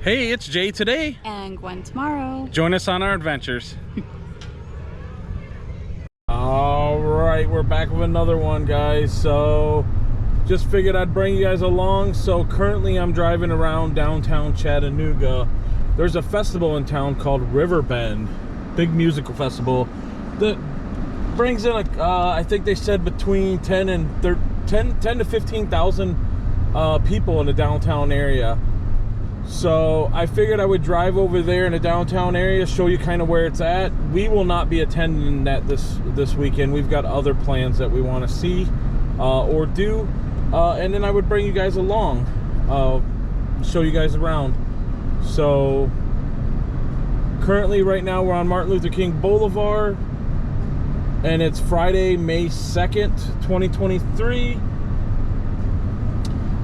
Hey, it's Jay today. And Gwen tomorrow. Join us on our adventures. All right, we're back with another one, guys. So just figured I'd bring you guys along. So currently I'm driving around downtown Chattanooga. There's a festival in town called Riverbend, big musical festival that brings in I think they said between 10 to 15,000 people in the downtown area. So I figured I would drive over there in the downtown area, show you kind of where it's at. We will not be attending that this weekend. We've got other plans that we want to see or do, and then I would bring you guys along, show you guys around. So currently right now we're on Martin Luther King Boulevard, and it's Friday, May 2nd, 2023,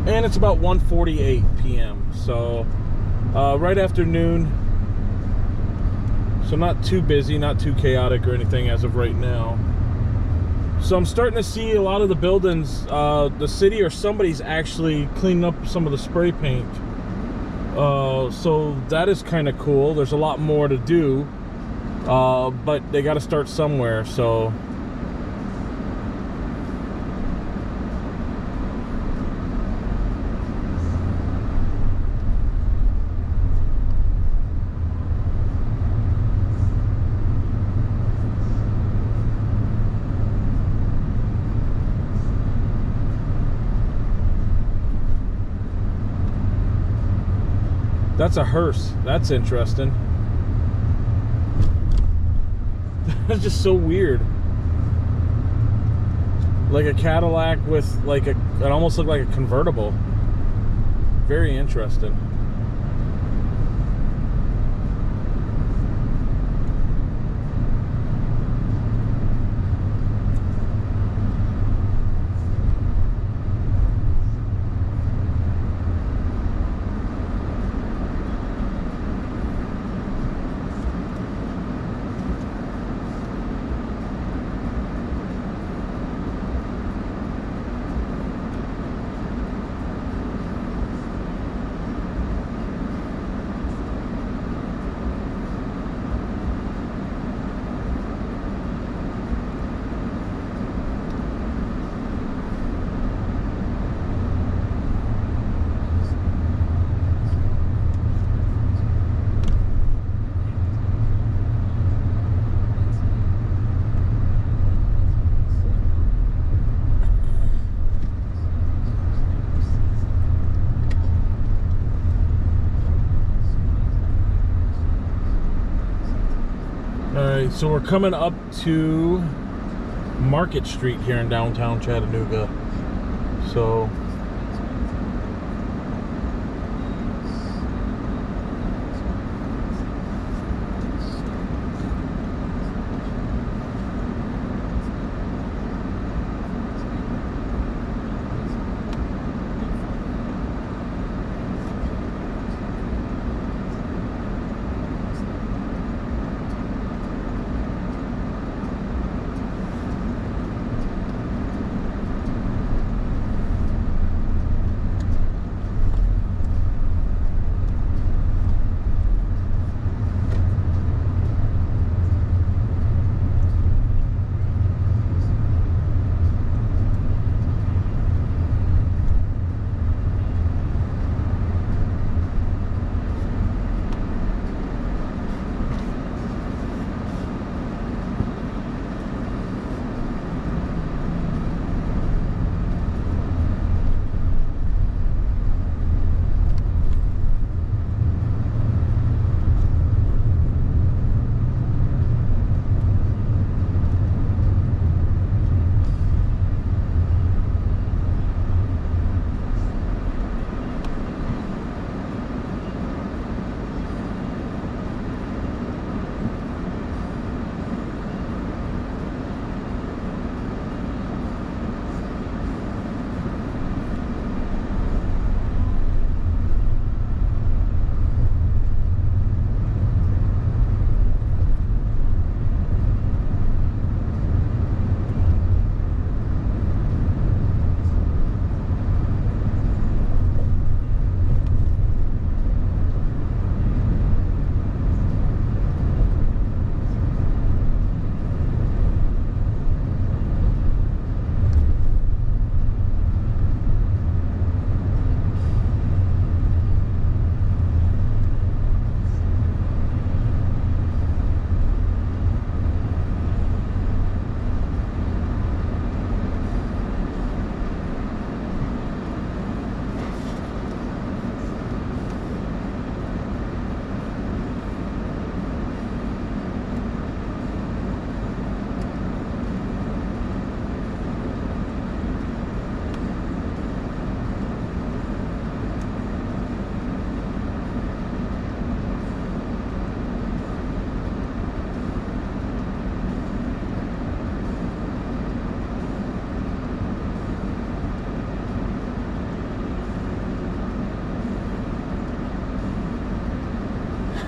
and it's about 1:48 p.m. So right afternoon, so not too busy, not too chaotic or anything as of right now. So I'm starting to see a lot of the buildings, the city or somebody's actually cleaning up some of the spray paint. So that is kind of cool. There's a lot more to do, but they got to start somewhere. So that's a hearse. That's interesting. That's just so weird. Like a Cadillac with like it almost looked like a convertible. Very interesting. Alright, so we're coming up to Market Street here in downtown Chattanooga. So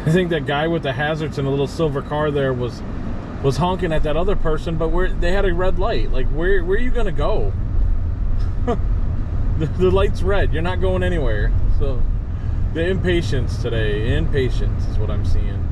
I think that guy with the hazards in a little silver car there was honking at that other person, but they had a red light. Like, where are you gonna go? the light's red. You're not going anywhere. So the impatience today, impatience is what I'm seeing.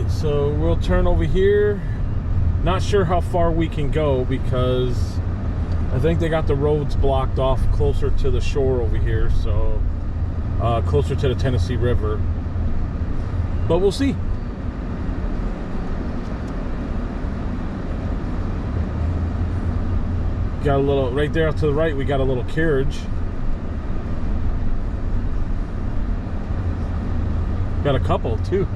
So we'll turn over here. Not sure how far we can go because I think they got the roads blocked off closer to the shore over here, so closer to the Tennessee River. But we'll see. Got a little right there to the right. We got a little carriage. Got a couple too.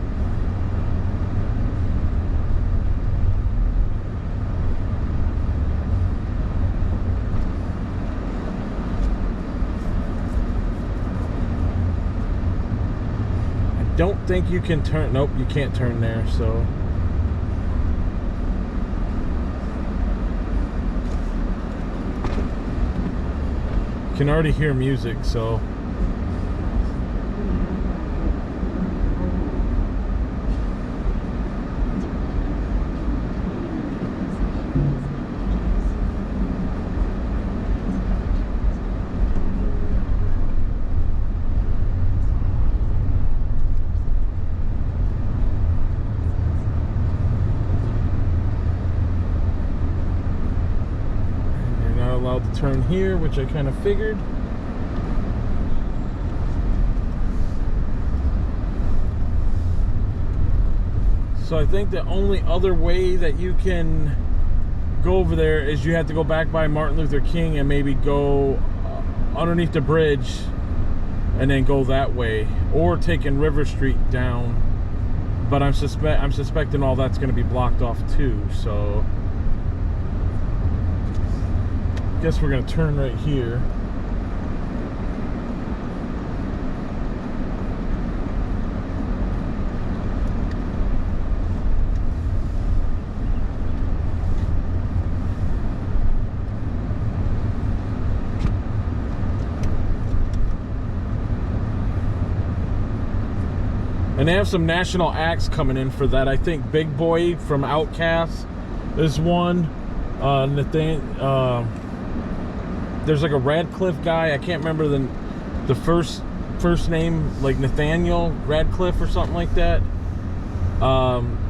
Don't think you can turn. Nope, you can't turn there. So can already hear music. So to turn here, which I kind of figured. So I think the only other way that you can go over there is you have to go back by Martin Luther King and maybe go underneath the bridge and then go that way, or taking River Street down. But I'm suspecting all that's going to be blocked off too, so guess we're going to turn right here. And they have some national acts coming in for that. I think Big Boy from Outkast is one. There's like a Radcliffe guy. I can't remember the first name, like Nathaniel Radcliffe or something like that.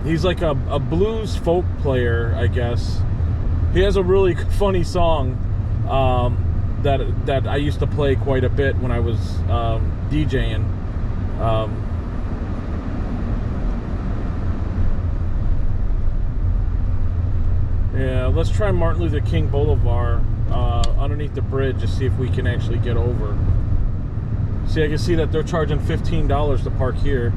He's like a blues folk player, I guess. He has a really funny song that I used to play quite a bit when I was DJing. Yeah, let's try Martin Luther King Boulevard underneath the bridge to see if we can actually get over. See, I can see that they're charging $15 to park here.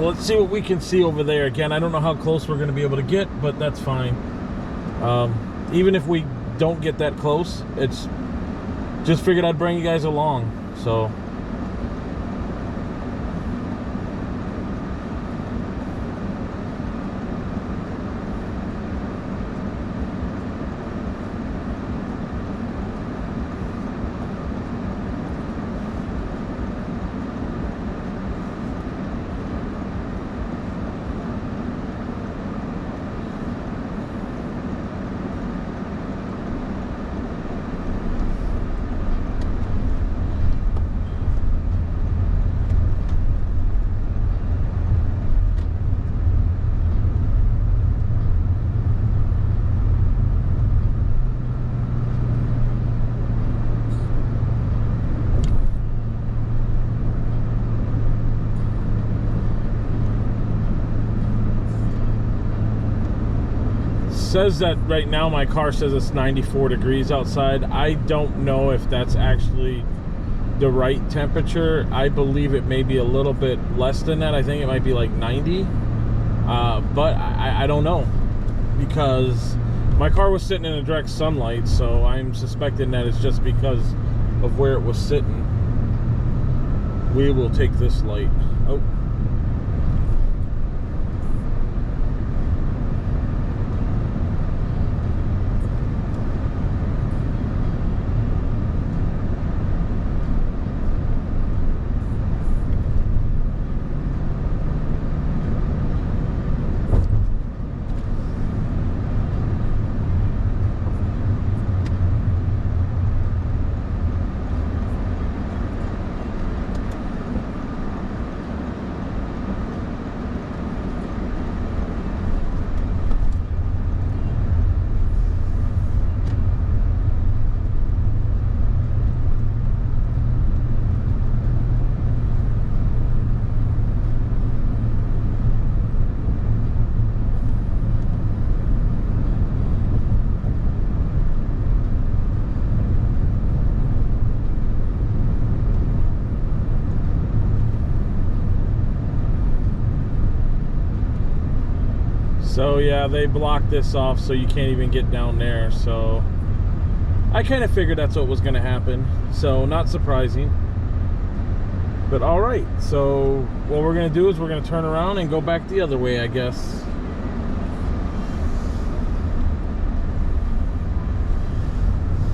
So let's see what we can see over there. Again, I don't know how close we're going to be able to get, but that's fine. Even if we don't get that close, it's just figured I'd bring you guys along. So says that right now my car says it's 94 degrees outside. I don't know if that's actually the right temperature. I believe it may be a little bit less than that. I think it might be like 90, but I don't know, because my car was sitting in a direct sunlight, so I'm suspecting that it's just because of where it was sitting. We will take this light. Oh, so yeah, they blocked this off so you can't even get down there. So I kind of figured that's what was going to happen, so not surprising. But all right, so what we're going to do is we're going to turn around and go back the other way, I guess.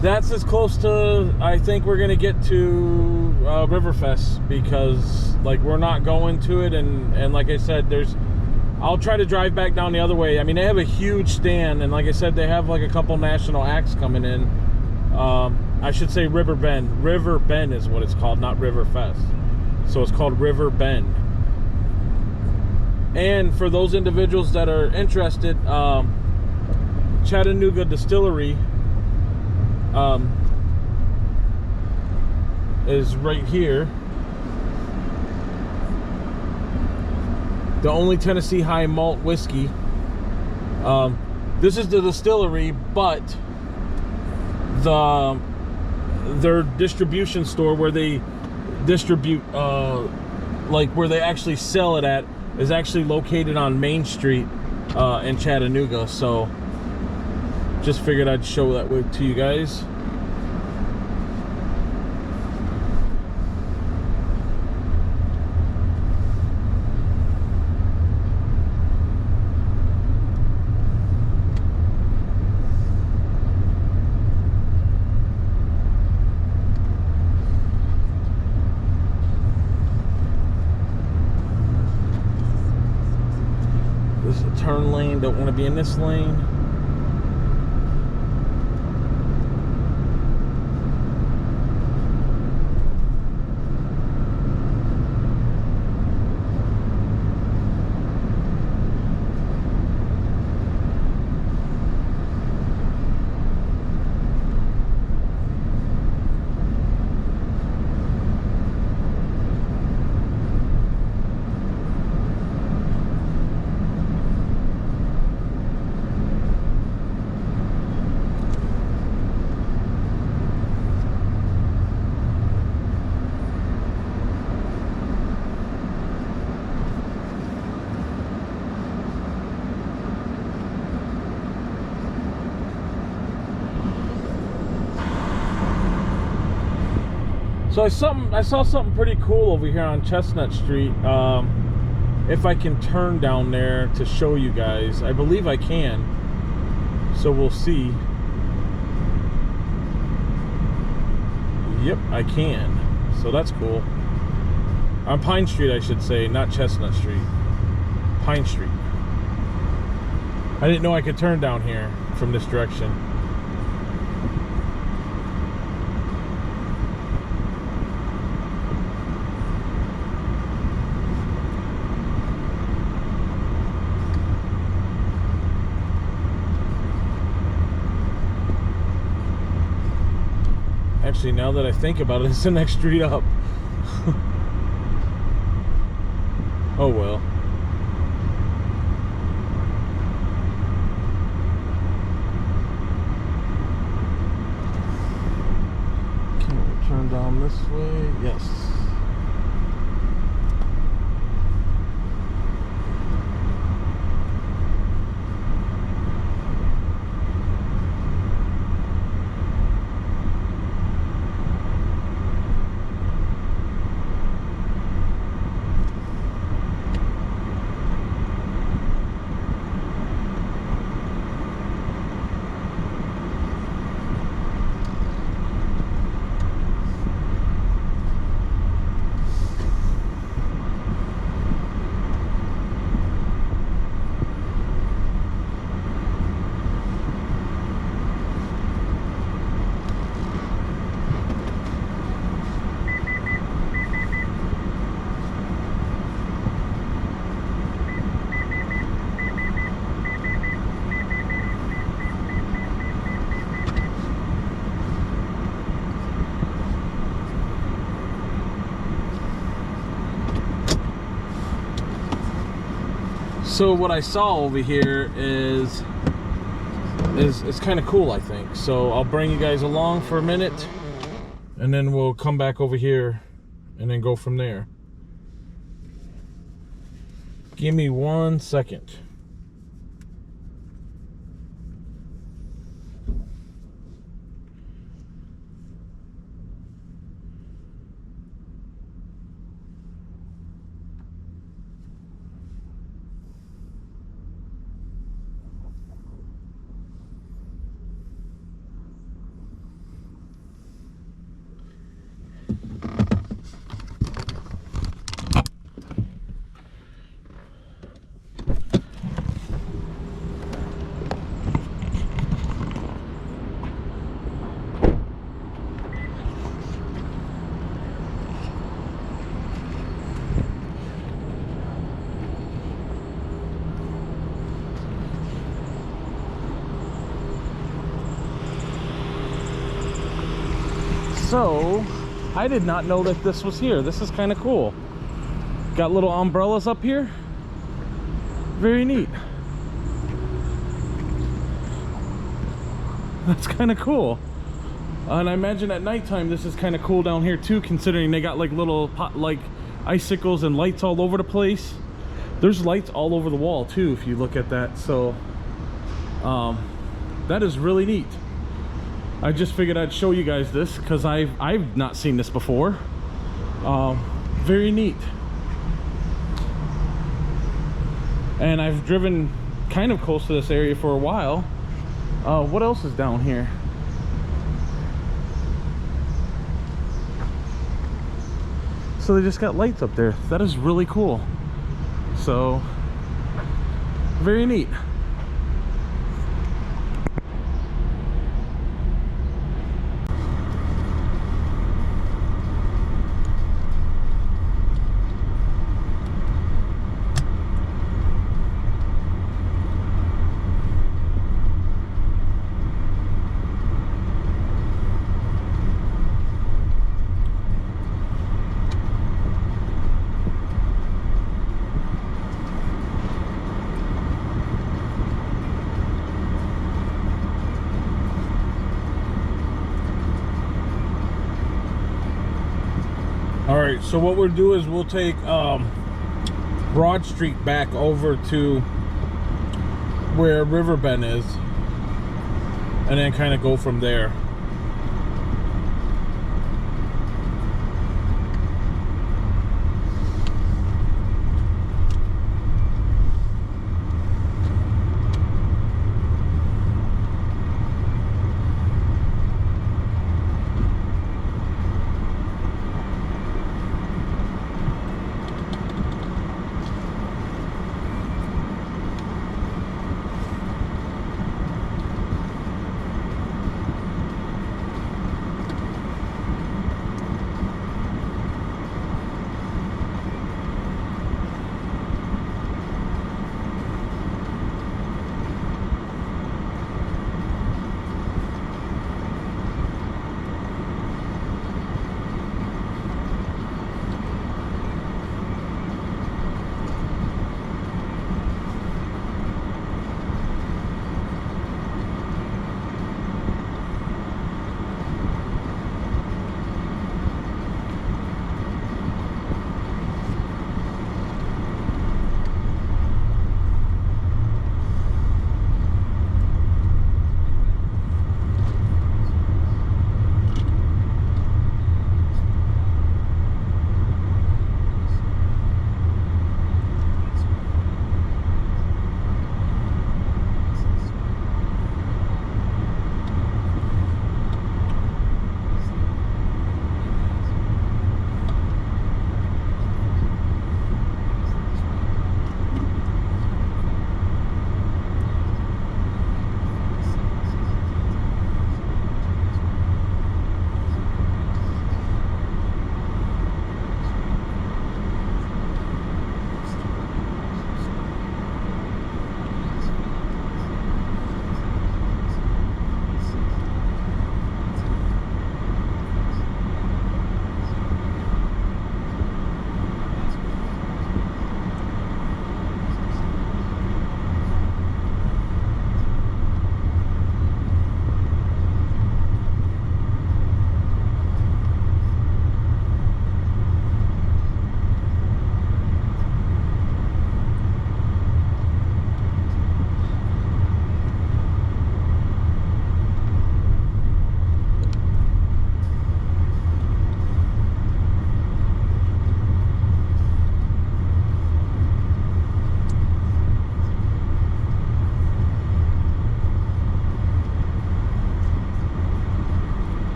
That's as close to, I think, we're going to get to Riverfest, because like we're not going to it, and like I said, I'll try to drive back down the other way. I mean, they have a huge stand, and like I said, they have like a couple national acts coming in. I should say River Bend. River Bend is what it's called, not Riverfest. So it's called River Bend. And for those individuals that are interested, Chattanooga Distillery is right here. The only Tennessee high malt whiskey. This is the distillery, but their distribution store where they distribute, like where they actually sell it at, is actually located on Main Street in Chattanooga. So just figured I'd show that to you guys. This is a turn lane, don't want to be in this lane. So I saw something pretty cool over here on Chestnut Street. If I can turn down there to show you guys, I believe I can. So we'll see. Yep, I can. So that's cool. On Pine Street, I should say, not Chestnut Street. Pine Street. I didn't know I could turn down here from this direction. Actually, now that I think about it, it's the next street up. Oh well. Can we turn down this way? Yes. So what I saw over here is kind of cool, I think. So I'll bring you guys along for a minute, and then we'll come back over here and then go from there. Give me 1 second. So, I did not know that this was here. This is kind of cool. Got little umbrellas up here. Very neat. That's kind of cool. And I imagine at nighttime this is kind of cool down here too, considering they got like little like icicles and lights all over the place. There's lights all over the wall too if you look at that. So that is really neat. I just figured I'd show you guys this because I've not seen this before. Very neat. And I've driven kind of close to this area for a while. What else is down here? So they just got lights up there. That is really cool. So very neat. Alright, so what we'll do is we'll take Broad Street back over to where Riverbend is, and then kind of go from there.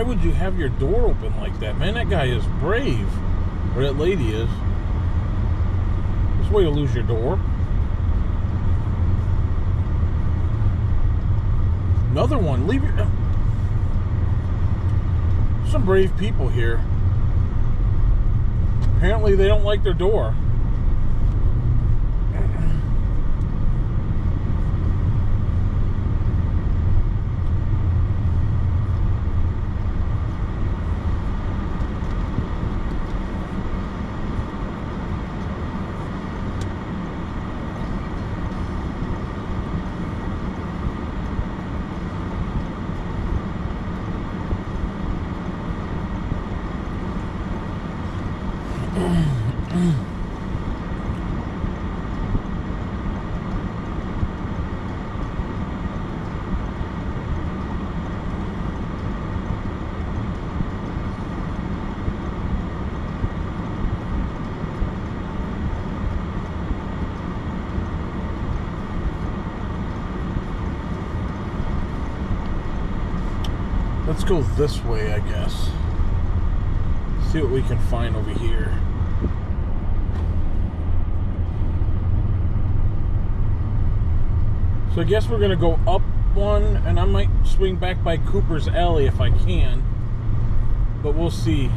why would you have your door open like that? Man, that guy is brave. Or that lady is. There's a way to lose your door. Another one. Leave your... Some brave people here. Apparently they don't like their door. Let's go this way, I guess. See what we can find over here. So I guess we're gonna go up one, and I might swing back by Cooper's Alley if I can, but we'll see.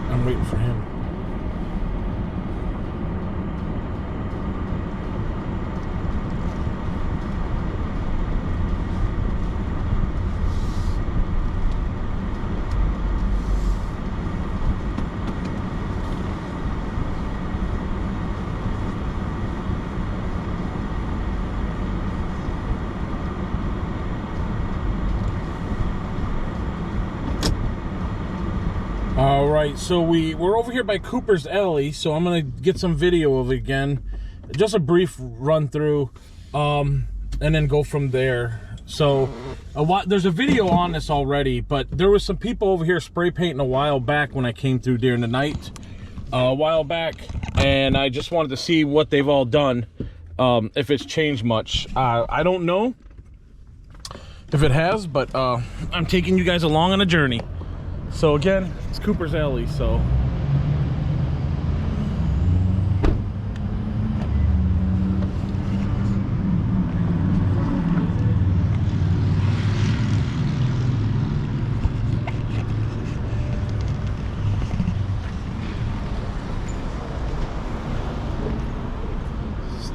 I'm waiting for him. All right, so we're over here by Cooper's Alley, so I'm gonna get some video of it again, just a brief run through, and then go from there. So there's a video on this already, but there was some people over here spray painting a while back when I came through during the night, a while back, and I just wanted to see what they've all done, if it's changed much. I don't know if it has, but I'm taking you guys along on a journey. So again, it's Cooper's Alley, so.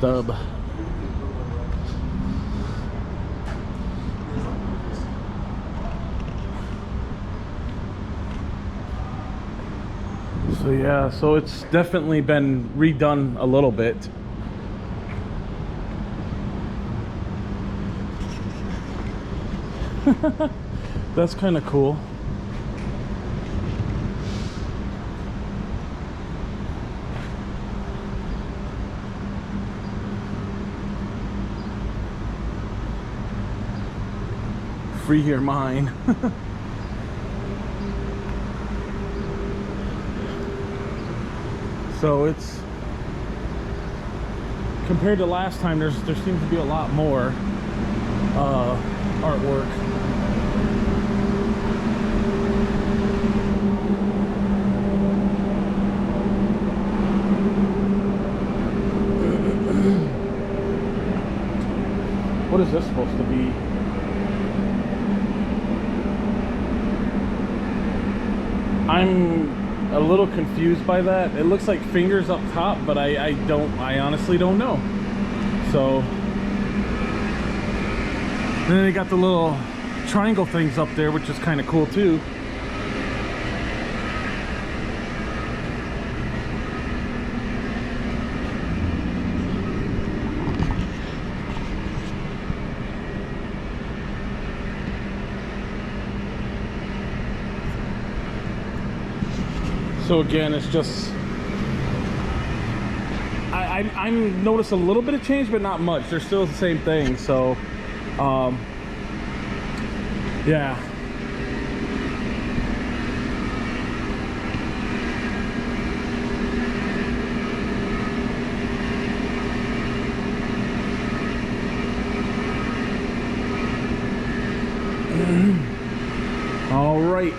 stub. So yeah, so it's definitely been redone a little bit. That's kind of cool. Free your mind. So it's, compared to last time, there seems to be a lot more artwork. What is this supposed to be? I'm a little confused by that. It looks like fingers up top, but I honestly don't know. So then they got the little triangle things up there, which is kind of cool too. So again, it's just, I'm noticed a little bit of change, but not much. They're still the same thing. So, yeah. All right.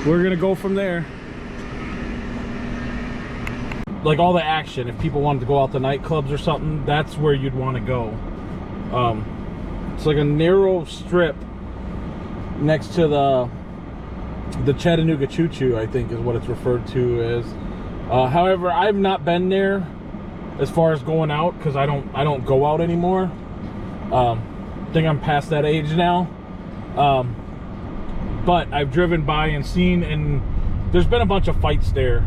We're gonna go from there. Like all the action, if people wanted to go out to nightclubs or something, that's where you'd want to go. It's like a narrow strip next to the Chattanooga Choo Choo, I think is what it's referred to as. However, I've not been there as far as going out, because I don't go out anymore. I think I'm past that age now. But I've driven by and seen, and there's been a bunch of fights there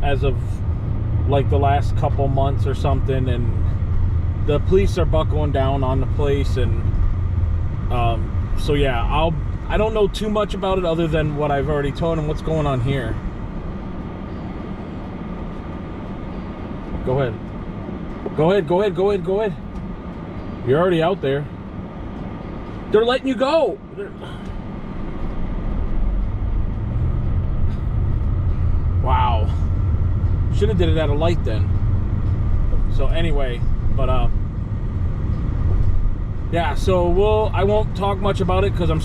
as of like the last couple months or something, and the police are buckling down on the place. And so yeah, I don't know too much about it other than what I've already told them. What's going on here? Go ahead. Go ahead, go ahead, go ahead, go ahead. You're already out there. They're letting you go. Wow. Should have did it at a light then. So anyway, but yeah, so I won't talk much about it, because I'm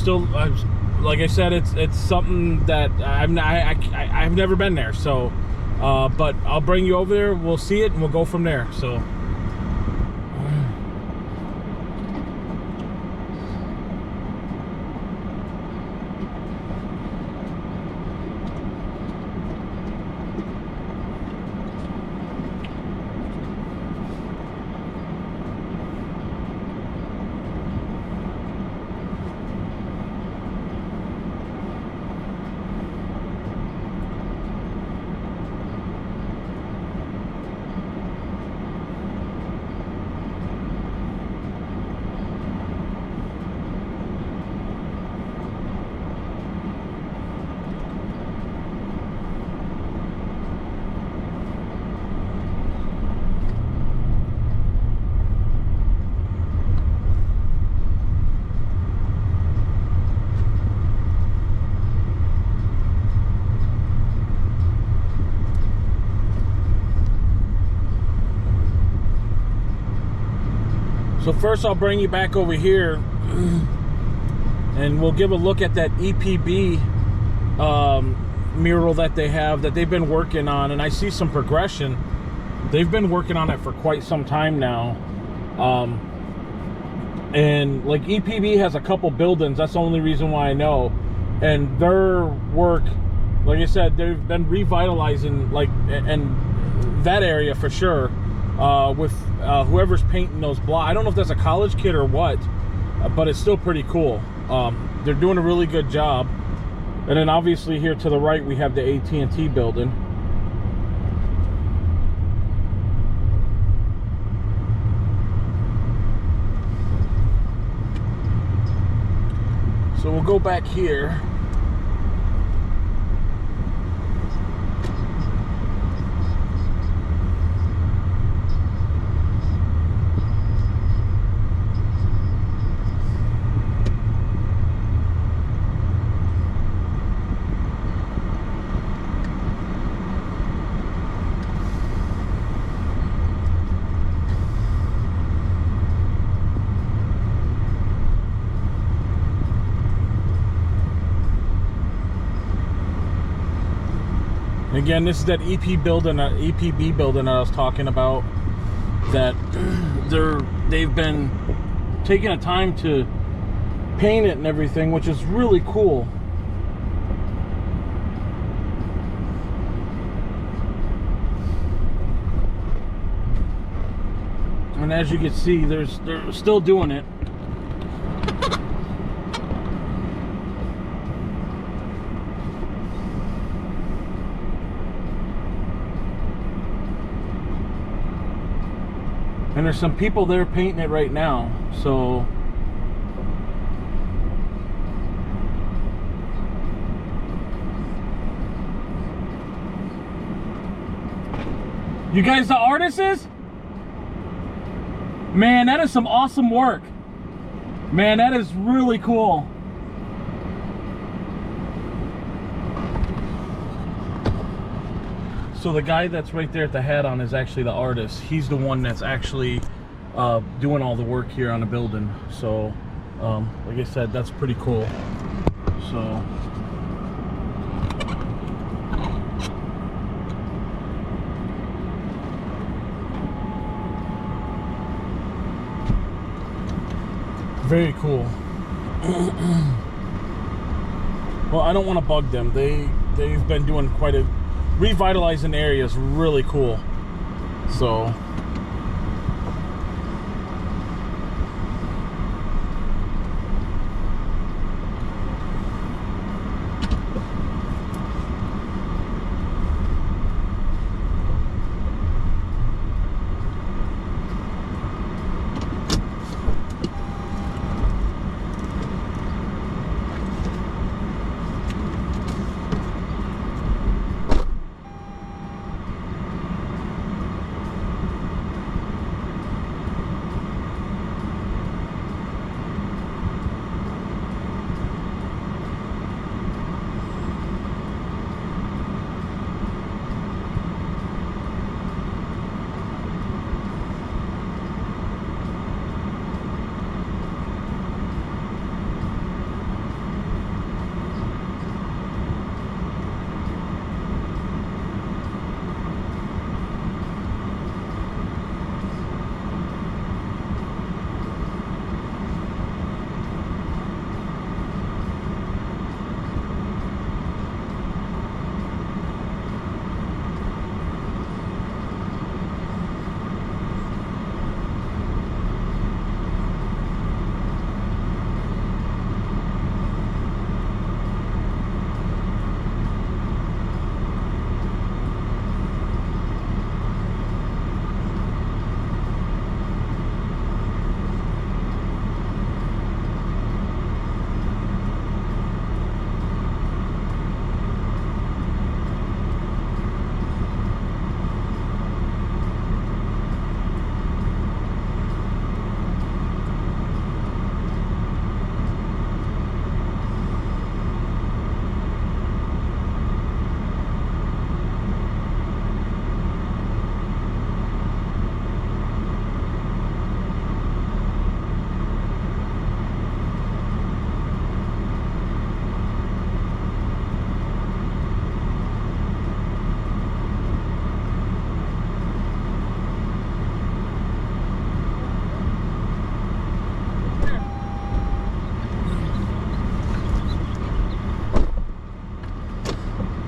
like I said, it's something that I've never been there. So but I'll bring you over there, we'll see it, and we'll go from there. So first I'll bring you back over here, and we'll give a look at that EPB mural that they've been working on. And I see some progression. They've been working on it for quite some time now. And like EPB has a couple buildings, that's the only reason why I know. And their work, like I said, they've been revitalizing and that area for sure. with whoever's painting those blocks. I don't know if that's a college kid or what, but it's still pretty cool. They're doing a really good job. And then obviously here to the right we have the AT&T building. So we'll go back here. Again, this is that EP building, EPB building I was talking about. That they've been taking a time to paint it and everything, which is really cool. And as you can see, they're still doing it. And there's some people there painting it right now, so you guys the artists? Man, that is some awesome work. Man, that is really cool. So the guy that's right there at the hat on is actually the artist. He's the one that's actually doing all the work here on the building. So, like I said, that's pretty cool. So, very cool. Well, I don't want to bug them. They've been doing quite a revitalizing the area is really cool. So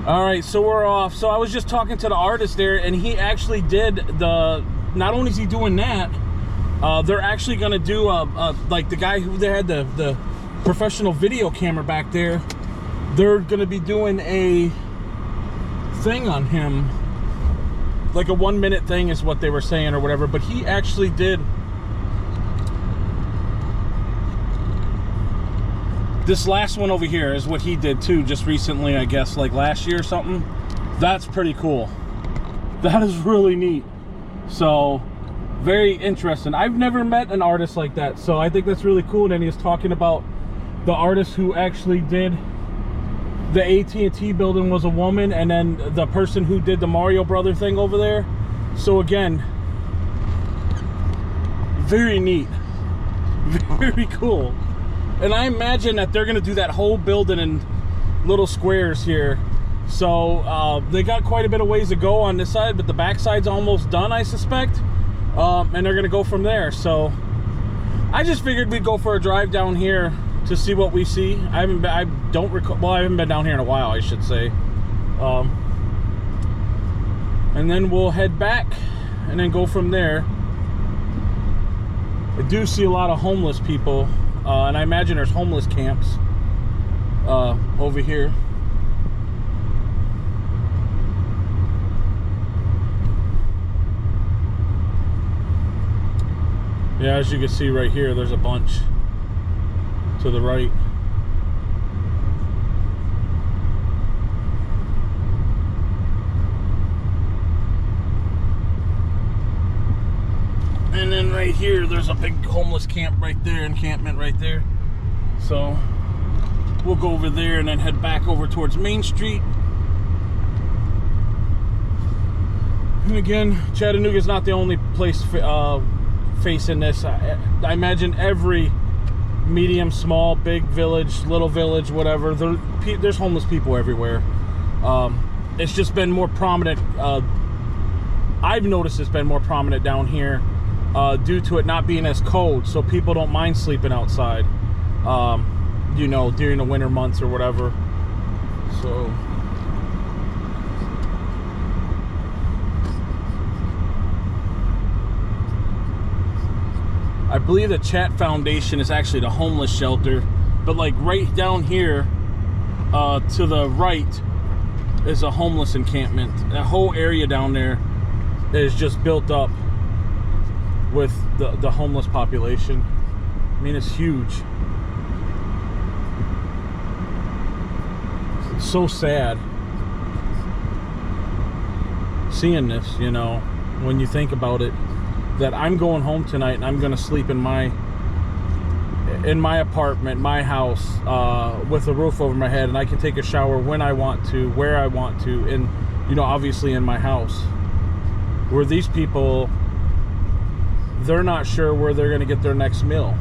all right, so we're off. So I was just talking to the artist there, and he actually did the not only is he doing that, they're actually going to do like the guy who they had the professional video camera back there. They're going to be doing a thing on him, like a 1-minute thing is what they were saying or whatever. But he actually did this last one over here is what he did too, just recently, I guess, like last year or something. That's pretty cool. That is really neat. So very interesting. I've never met an artist like that, so I think that's really cool. And then he was talking about the artist who actually did the AT&T building was a woman, and then the person who did the Mario Brother thing over there. So again, very neat, very cool. And I imagine that they're gonna do that whole building in little squares here. So they got quite a bit of ways to go on this side, but the back side's almost done, I suspect. And they're gonna go from there. So I just figured we'd go for a drive down here to see what we see. I haven't been down here in a while, I should say. And then we'll head back and then go from there. I do see a lot of homeless people, and I imagine there's homeless camps over here. Yeah, as you can see right here, there's a bunch to the right. And then right here, there's a big homeless camp right there, encampment right there. So we'll go over there and then head back over towards Main Street. And again, Chattanooga is not the only place facing this. I imagine every medium, small, big village, little village, whatever, there's homeless people everywhere. It's just been more prominent. I've noticed it's been more prominent down here due to it not being as cold, so people don't mind sleeping outside, you know, during the winter months or whatever. So I believe the Chat Foundation is actually the homeless shelter, but like right down here to the right is a homeless encampment. That whole area down there is just built up with the homeless population. I mean, it's huge. It's so sad seeing this, you know, when you think about it, that I'm going home tonight and I'm gonna sleep in my apartment, my house, with a roof over my head, and I can take a shower when I want to, where I want to, and, you know, obviously in my house. Where these people, they're not sure where they're gonna get their next meal,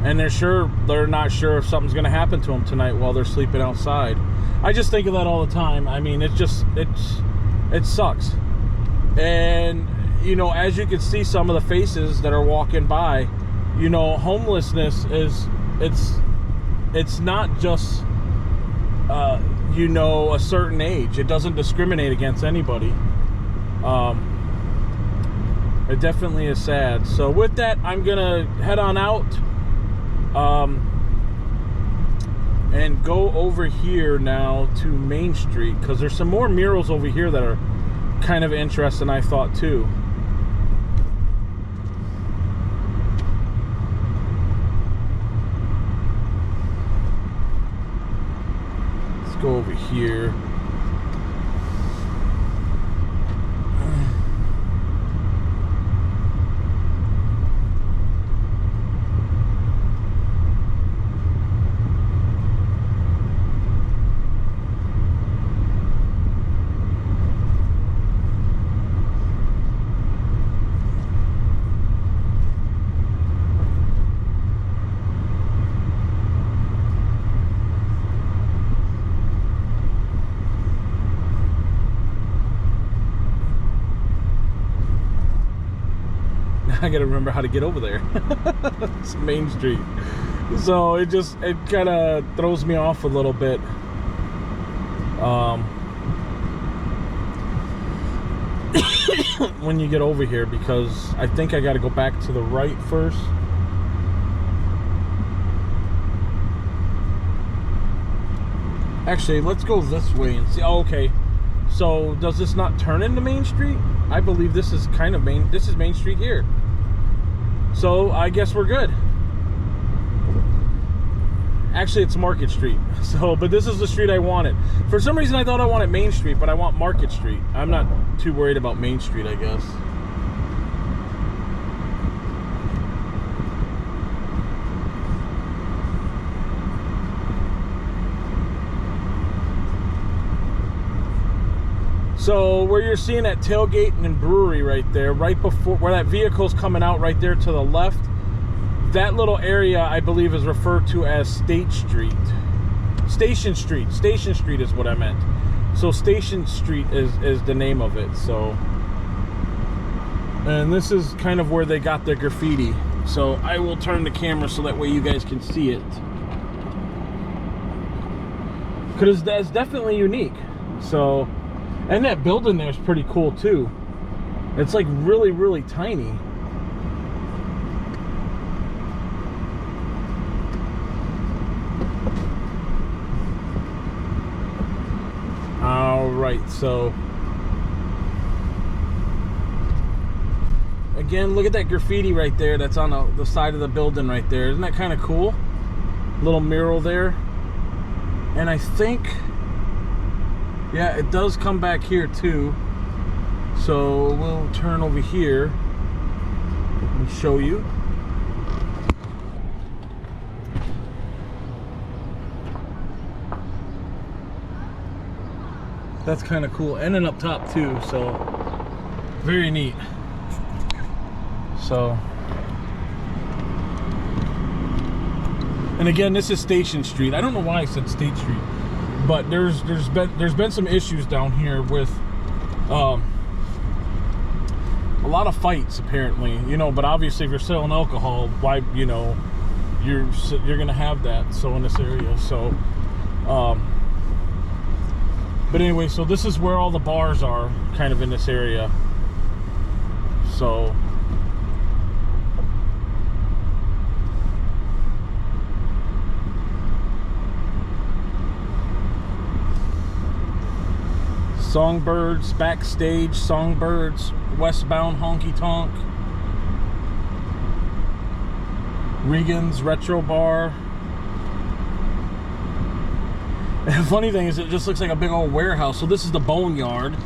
and they're not sure if something's gonna happen to them tonight while they're sleeping outside. I just think of that all the time. I mean, it sucks. And you know, as you can see some of the faces that are walking by, you know, homelessness is, it's not just you know, a certain age. It doesn't discriminate against anybody. It definitely is sad. So with that, I'm gonna head on out and go over here now to Main Street, because there's some more murals over here that are kind of interesting, I thought, too. Go over here. I gotta remember how to get over there. It's Main Street. So it kind of throws me off a little bit. when you get over here, because I think I got to go back to the right first. Actually, let's go this way and see. Oh, okay. So does this not turn into Main Street? I believe this is kind of Main. This is Main Street here. So I guess we're good. Actually, it's Market Street. So, but this is the street I wanted. For some reason, I thought I wanted Main Street, but I want Market Street. I'm not too worried about Main Street, I guess. So where you're seeing that tailgate and brewery right there, right before where that vehicle's coming out right there to the left, that little area I believe is referred to as State Street. Station Street. Station Street is what I meant. So Station Street is the name of it. So, and this is kind of where they got their graffiti. So I will turn the camera so that way you guys can see it. Because that's definitely unique. So, and that building there is pretty cool too. It's like really, really tiny. All right, so again, look at that graffiti right there. That's on the side of the building right there. Isn't that kind of cool? Little mural there. And I think, yeah, it does come back here too. So we'll turn over here and show you. That's kind of cool. And then up top too, so very neat. So, and again, this is Station Street. I don't know why I said State Street, but there's been some issues down here with a lot of fights apparently, you know. But obviously, if you're selling alcohol, why, you know, you're gonna have that. So in this area, so but anyway, so this is where all the bars are, kind of in this area. So Songbirds, Backstage, Songbirds, Westbound Honky Tonk, Regan's Retro Bar. And the funny thing is, it just looks like a big old warehouse. So this is the Boneyard.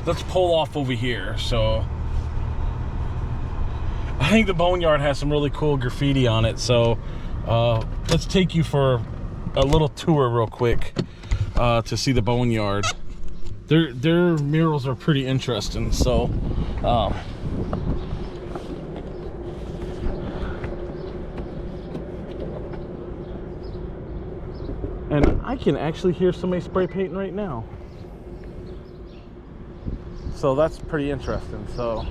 Let's pull off over here. So I think the Boneyard has some really cool graffiti on it. So let's take you for a little tour real quick to see the Boneyard. Their murals are pretty interesting. So and I can actually hear somebody spray painting right now. So that's pretty interesting. So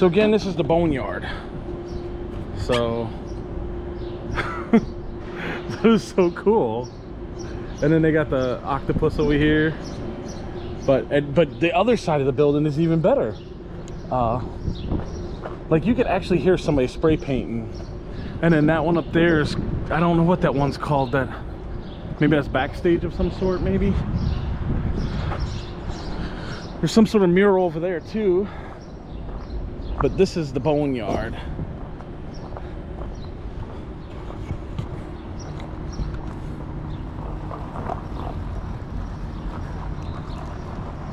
again, this is the Boneyard. So that is so cool. And then they got the octopus over here. But the other side of the building is even better. Like you could actually hear somebody spray painting. And then that one up there is, I don't know what that one's called. That maybe that's Backstage of some sort, maybe. There's some sort of mural over there too. But this is the Boneyard.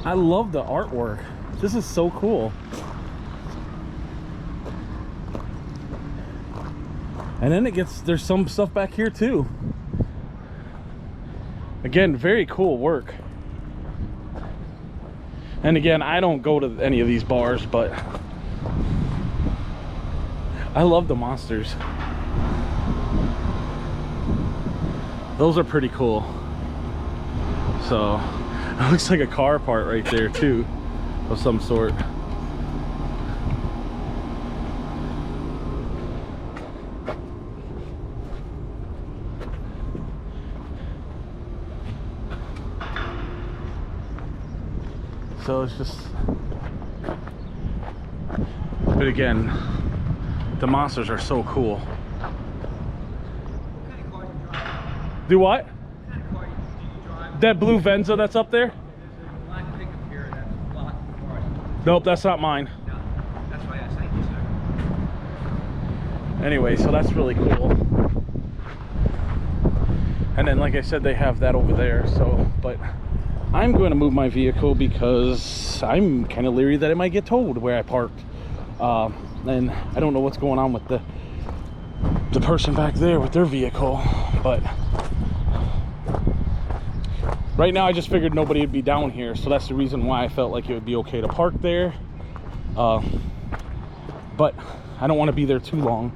I love the artwork. This is so cool. And then there's some stuff back here too. Again, very cool work. And again, I don't go to any of these bars, but I love the monsters. Those are pretty cool. So it looks like a car part right there too, of some sort. So it's just, but again, the monsters are so cool. Do what? That blue Venza that's up there? Nope, that's not mine. No, that's why I thank you, sir. Anyway, so that's really cool. And then, like I said, they have that over there. So, but I'm going to move my vehicle because I'm kind of leery that it might get towed where I parked. And I don't know what's going on with the person back there with their vehicle, but right now I just figured nobody would be down here, so that's the reason why I felt like it would be okay to park there. But I don't want to be there too long,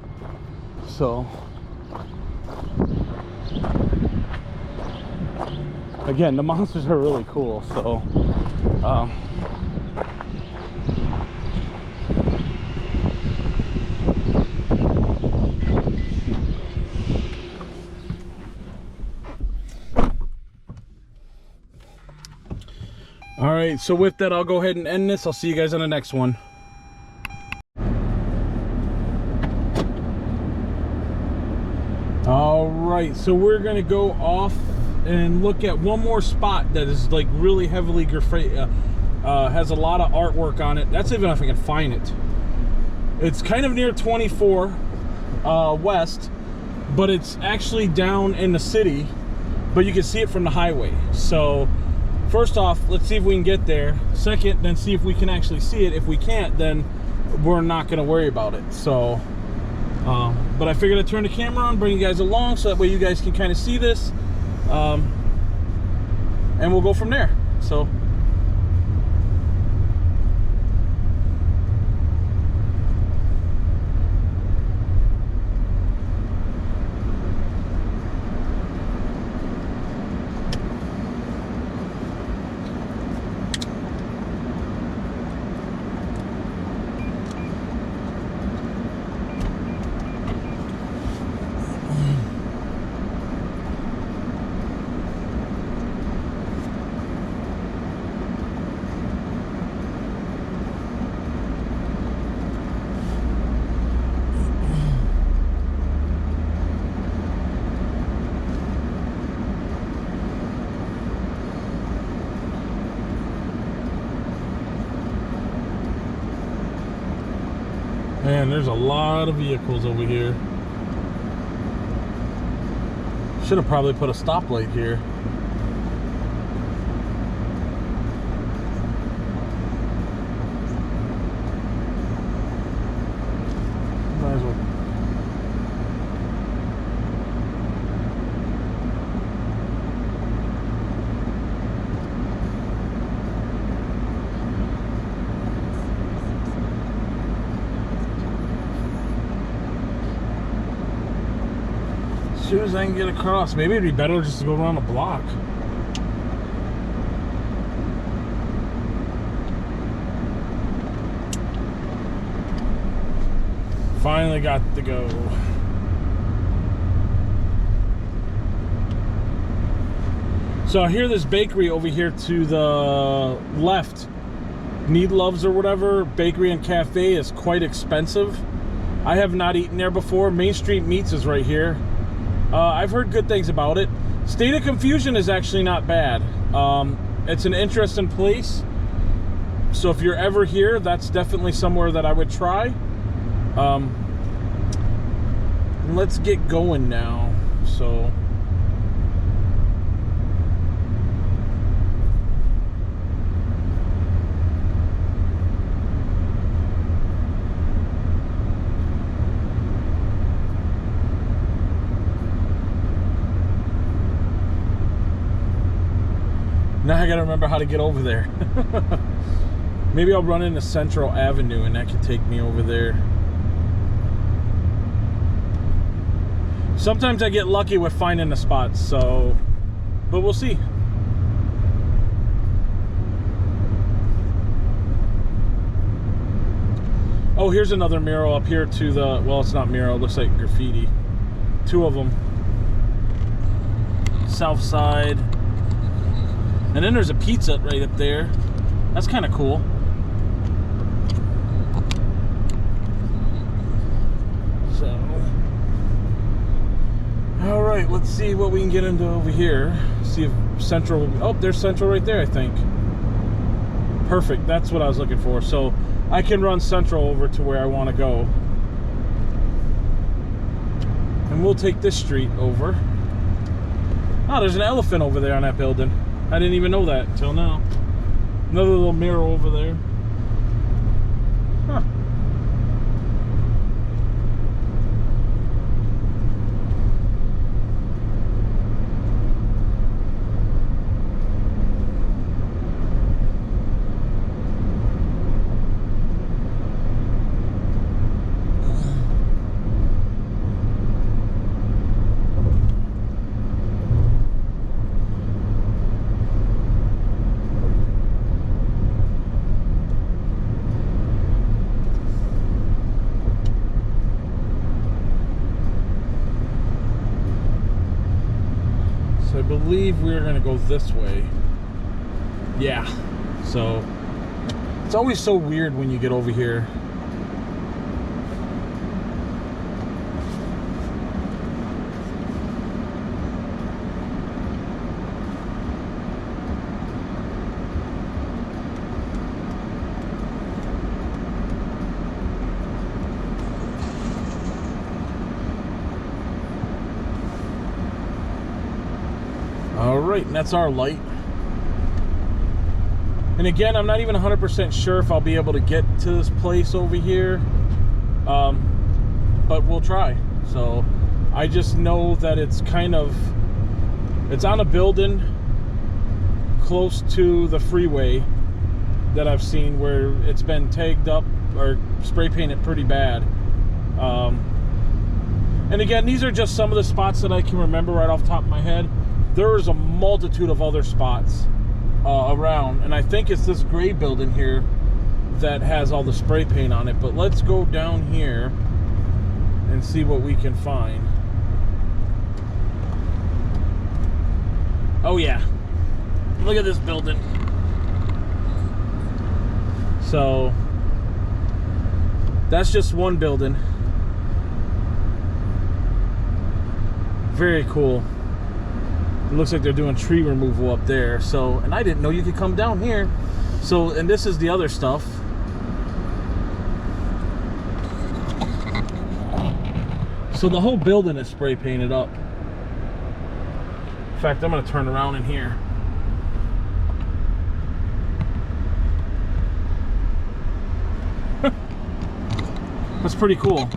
so again, the monsters are really cool. So all right, so with that, I'll go ahead and end this. I'll see you guys on the next one. All right, so we're gonna go off and look at one more spot that is like really heavily graffiti, has a lot of artwork on it. That's even if I can find it. It's kind of near 24 West, but it's actually down in the city, but you can see it from the highway. So first off, let's see if we can get there. Second, then see if we can actually see it. If we can't, then we're not going to worry about it. So, but I figured I'd turn the camera on, bring you guys along, so that way you guys can kind of see this. And we'll go from there. So, man, there's a lot of vehicles over here. Should have probably put a stoplight here. Might as well. As soon as I can get across, maybe it'd be better just to go around the block. Finally got to go. So I hear this bakery over here to the left, Need Loves or whatever, bakery and cafe, is quite expensive. I have not eaten there before. Main Street Meats is right here. I've heard good things about it. State of Confusion is actually not bad. It's an interesting place. So if you're ever here, that's definitely somewhere that I would try. Let's get going now. So now I gotta remember how to get over there. Maybe I'll run into Central Avenue and that could take me over there. Sometimes I get lucky with finding the spots, so, but we'll see. Oh, here's another mural up here to the, well, it's not mural, it looks like graffiti. Two of them. South side. And then there's a pizza right up there. That's kind of cool. So, all right, let's see what we can get into over here. See if Central, oh, there's Central right there, I think. Perfect, that's what I was looking for. So I can run Central over to where I want to go. And we'll take this street over. Oh, there's an elephant over there on that building. I didn't even know that until now. Another little mirror over there. Huh. I believe we're gonna go this way. Yeah, so it's always so weird when you get over here. All right, and that's our light. And again, I'm not even 100% sure if I'll be able to get to this place over here, but we'll try. So I just know that it's kind of, it's on a building close to the freeway that I've seen where it's been tagged up or spray painted pretty bad. And again, these are just some of the spots that I can remember right off the top of my head. There is a multitude of other spots around, and I think it's this gray building here that has all the spray paint on it. But let's go down here and see what we can find. Oh yeah, look at this building. So that's just one building. Very cool. It looks like they're doing tree removal up there. So, and I didn't know you could come down here. So, and this is the other stuff. So the whole building is spray painted up. In fact, I'm gonna turn around in here. That's pretty cool.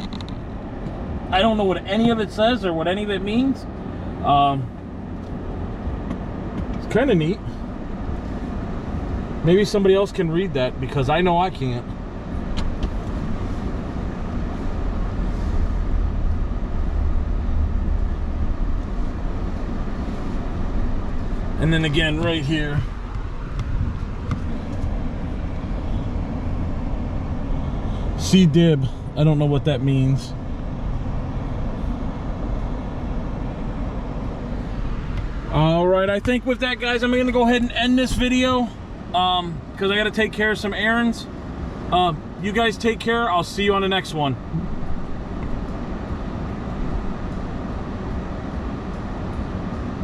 I don't know what any of it says or what any of it means. It's kind of neat. Maybe somebody else can read that because I know I can't. And then again right here, C-dib. I don't know what that means. All right, I think with that, guys, I'm gonna go ahead and end this video because I gotta take care of some errands. You guys take care. I'll see you on the next one.